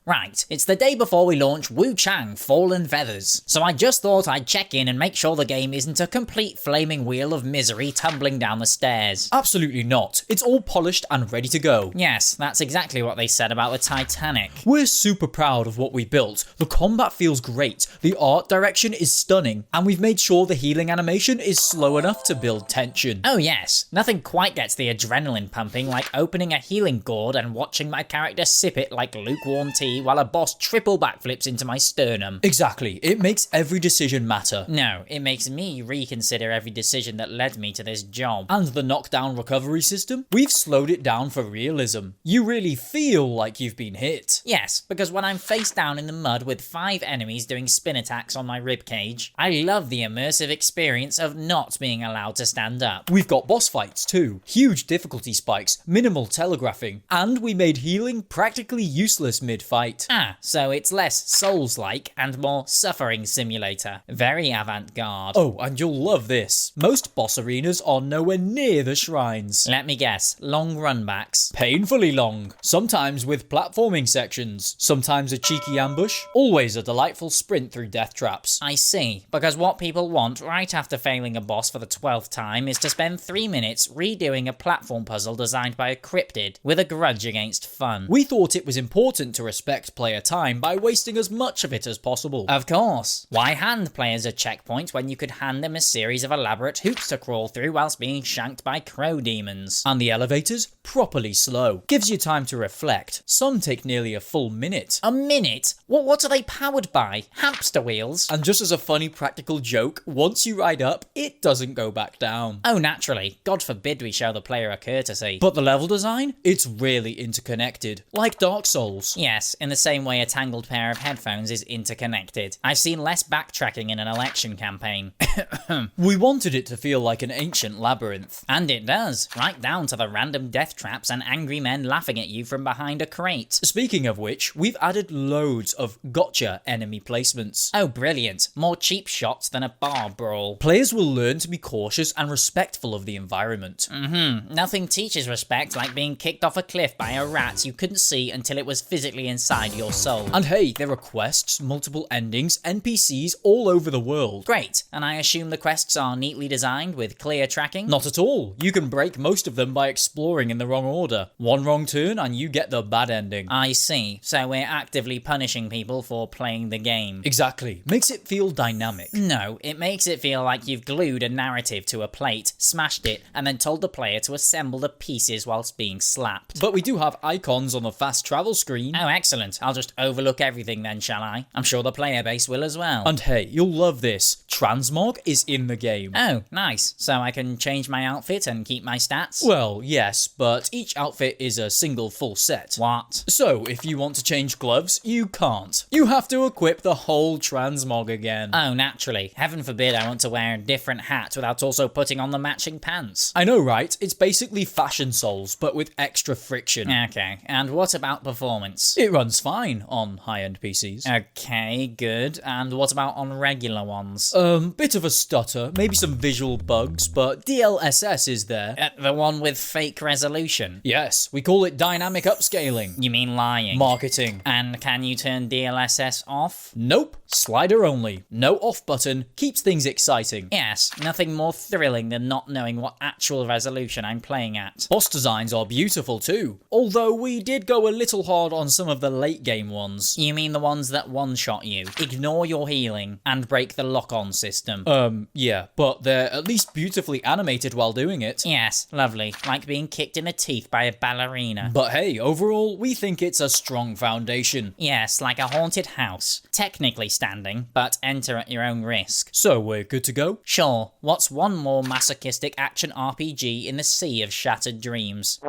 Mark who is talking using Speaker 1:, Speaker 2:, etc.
Speaker 1: Right, it's the day before we launch Wuchang Fallen Feathers, so I just thought I'd check in and make sure the game isn't a complete flaming wheel of misery tumbling down the stairs.
Speaker 2: Absolutely not. It's all polished and ready to go.
Speaker 1: Yes, that's exactly what they said about the Titanic.
Speaker 2: We're super proud of what we built. The combat feels great, the art direction is stunning, and we've made sure the healing animation is slow enough to build tension.
Speaker 1: Oh yes, nothing quite gets the adrenaline pumping like opening a healing gourd and watching my character sip it like lukewarm tea while a boss triple backflips into my sternum.
Speaker 2: Exactly, it makes every decision matter.
Speaker 1: No, it makes me reconsider every decision that led me to this job.
Speaker 2: And the knockdown recovery system? We've slowed it down for realism. You really feel like you've been hit.
Speaker 1: Yes, because when I'm face down in the mud with 5 enemies doing spin attacks on my ribcage, I love the immersive experience of not being allowed to stand up.
Speaker 2: We've got boss fights too, huge difficulty spikes, minimal telegraphing, and we made healing practically useless mid-fight.
Speaker 1: Ah, so it's less Souls-like and more suffering simulator. Very avant-garde.
Speaker 2: Oh, and you'll love this. Most boss arenas are nowhere near the shrines.
Speaker 1: Let me guess, long runbacks.
Speaker 2: Painfully long. Sometimes with platforming sections. Sometimes a cheeky ambush. Always a delightful sprint through death traps.
Speaker 1: I see, because what people want right after failing a boss for the 12th time is to spend 3 minutes redoing a platform puzzle designed by a cryptid with a grudge against fun.
Speaker 2: We thought it was important to respect player time by wasting as much of it as possible.
Speaker 1: Of course. Why hand players a checkpoint when you could hand them a series of elaborate hoops to crawl through whilst being shanked by crow demons?
Speaker 2: And the elevators? Properly slow. Gives you time to reflect. Some take nearly a full minute.
Speaker 1: A minute? What are they powered by? Hamster wheels?
Speaker 2: And just as a funny practical joke, once you ride up, it doesn't go back down.
Speaker 1: Oh, naturally. God forbid we show the player a courtesy.
Speaker 2: But the level design? It's really interconnected. Like Dark Souls.
Speaker 1: Yes, in the same way a tangled pair of headphones is interconnected. I've seen less backtracking in an election campaign.
Speaker 2: We wanted it to feel like an ancient labyrinth.
Speaker 1: And it does, right down to the random death traps and angry men laughing at you from behind a crate.
Speaker 2: Speaking of which, we've added loads of gotcha enemy placements.
Speaker 1: Oh, brilliant. More cheap shots than a bar brawl.
Speaker 2: Players will learn to be cautious and respectful of the environment.
Speaker 1: Nothing teaches respect like being kicked off a cliff by a rat you couldn't see until it was physically inside your soul.
Speaker 2: And hey, there are quests, multiple endings, NPCs all over the world.
Speaker 1: Great, and I assume the quests are neatly designed with clear tracking?
Speaker 2: Not at all. You can break most of them by exploring in the wrong order. One wrong turn and you get the bad ending.
Speaker 1: I see, so we're actively punishing people for playing the game.
Speaker 2: Exactly. Makes it feel dynamic.
Speaker 1: No, it makes it feel like you've glued a narrative to a plate, smashed it, and then told the player to assemble the pieces whilst being slapped.
Speaker 2: But we do have icons on the fast travel screen.
Speaker 1: Oh, excellent. I'll just overlook everything then, shall I? I'm sure the player base will as well.
Speaker 2: And hey, you'll love this. Transmog is in the game.
Speaker 1: Oh, nice. So I can change my outfit and keep my stats?
Speaker 2: Well, yes, but each outfit is a single full set.
Speaker 1: What?
Speaker 2: So, if you want to change gloves, you can't. You have to equip the whole transmog again.
Speaker 1: Oh, naturally. Heaven forbid I want to wear a different hat without also putting on the matching pants.
Speaker 2: I know, right? It's basically Fashion Souls, but with extra friction.
Speaker 1: Okay, and what about performance?
Speaker 2: It runs fine on high-end PCs.
Speaker 1: Okay, good. And what about on regular ones?
Speaker 2: Bit of a stutter, maybe some visual bugs, but DLSS is there.
Speaker 1: The one with fake resolution?
Speaker 2: Yes, we call it dynamic upscaling.
Speaker 1: You mean lying?
Speaker 2: Marketing.
Speaker 1: And can you turn DLSS off?
Speaker 2: Nope. Slider only. No off button. Keeps things exciting.
Speaker 1: Yes, nothing more thrilling than not knowing what actual resolution I'm playing at.
Speaker 2: Boss designs are beautiful too, although we did go a little hard on some of the late game ones.
Speaker 1: You mean the ones that one-shot you, ignore your healing, and break the lock-on system?
Speaker 2: Yeah, but they're at least beautifully animated while doing it.
Speaker 1: Yes, lovely, like being kicked in the teeth by a ballerina.
Speaker 2: But hey, overall, we think it's a strong foundation.
Speaker 1: Yes, like a haunted house. Technically standing, but enter at your own risk.
Speaker 2: So we're good to go?
Speaker 1: Sure, what's one more masochistic action RPG in the sea of shattered dreams?